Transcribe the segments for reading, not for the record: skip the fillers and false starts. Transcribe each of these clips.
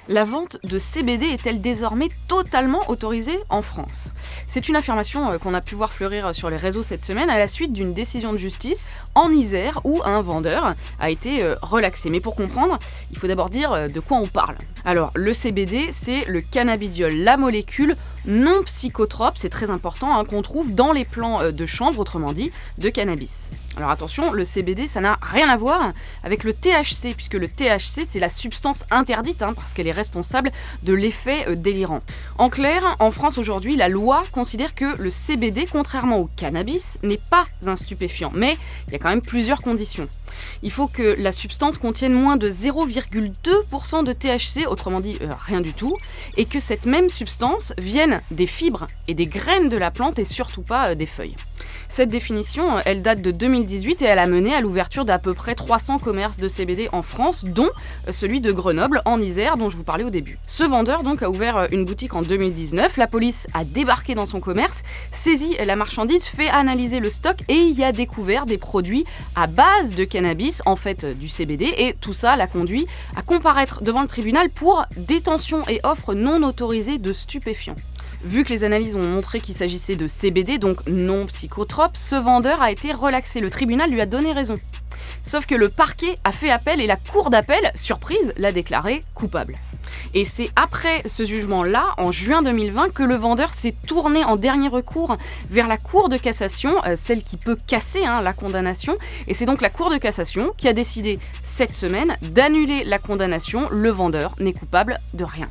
La vente de CBD est-elle désormais totalement autorisée en France ? C'est une affirmation qu'on a pu voir fleurir sur les réseaux cette semaine à la suite d'une décision de justice en Isère où un vendeur a été relaxé. Mais pour comprendre, il faut d'abord dire de quoi on parle. Alors, le CBD, c'est le cannabidiol, la molécule non psychotrope, c'est très important, qu'on trouve dans les plants de chanvre, autrement dit, de cannabis. Alors attention, le CBD, ça n'a rien à voir avec le THC, puisque le THC, c'est la substance interdite, parce qu'elle est responsable de l'effet délirant. En clair, en France aujourd'hui, la loi considère que le CBD, contrairement au cannabis, n'est pas un stupéfiant, mais il y a quand même plusieurs conditions. Il faut que la substance contienne moins de 0,2% de THC, autrement dit rien du tout, et que cette même substance vienne des fibres et des graines de la plante et surtout pas des feuilles. Cette définition, elle date de 2018 et elle a mené à l'ouverture d'à peu près 300 commerces de CBD en France, dont celui de Grenoble, en Isère, dont je vous parlais au début. Ce vendeur donc a ouvert une boutique en 2019, la police a débarqué dans son commerce, saisi la marchandise, fait analyser le stock et y a découvert des produits à base de cannabis, en fait du CBD, et tout ça l'a conduit à comparaître devant le tribunal pour détention et offre non autorisée de stupéfiants. Vu que les analyses ont montré qu'il s'agissait de CBD, donc non psychotrope, ce vendeur a été relaxé. Le tribunal lui a donné raison. Sauf que le parquet a fait appel et la cour d'appel, surprise, l'a déclaré coupable. Et c'est après ce jugement-là, en juin 2020, que le vendeur s'est tourné en dernier recours vers la Cour de cassation, celle qui peut casser la condamnation. Et c'est donc la Cour de cassation qui a décidé cette semaine d'annuler la condamnation. Le vendeur n'est coupable de rien.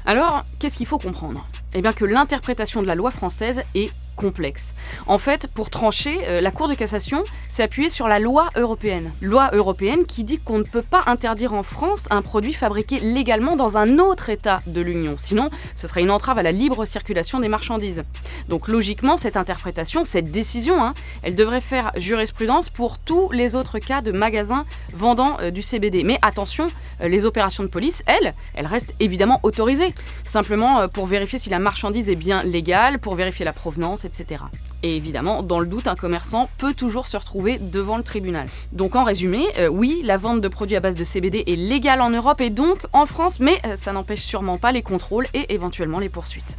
Alors, qu'est-ce qu'il faut comprendre ? Eh bien que l'interprétation de la loi française est complexe. En fait, pour trancher, la Cour de cassation s'est appuyée sur la loi européenne. Loi européenne qui dit qu'on ne peut pas interdire en France un produit fabriqué légalement dans un autre État de l'Union. Sinon, ce serait une entrave à la libre circulation des marchandises. Donc logiquement, cette interprétation, cette décision, elle devrait faire jurisprudence pour tous les autres cas de magasins vendant du CBD. Mais attention, les opérations de police, elles restent évidemment autorisées. Simplement pour vérifier si la marchandise est bien légale, pour vérifier la provenance, etc. Et évidemment, dans le doute, un commerçant peut toujours se retrouver devant le tribunal. Donc en résumé, oui, la vente de produits à base de CBD est légale en Europe et donc en France, mais ça n'empêche sûrement pas les contrôles et éventuellement les poursuites.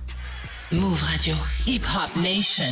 Move Radio, Hip Hop Nation.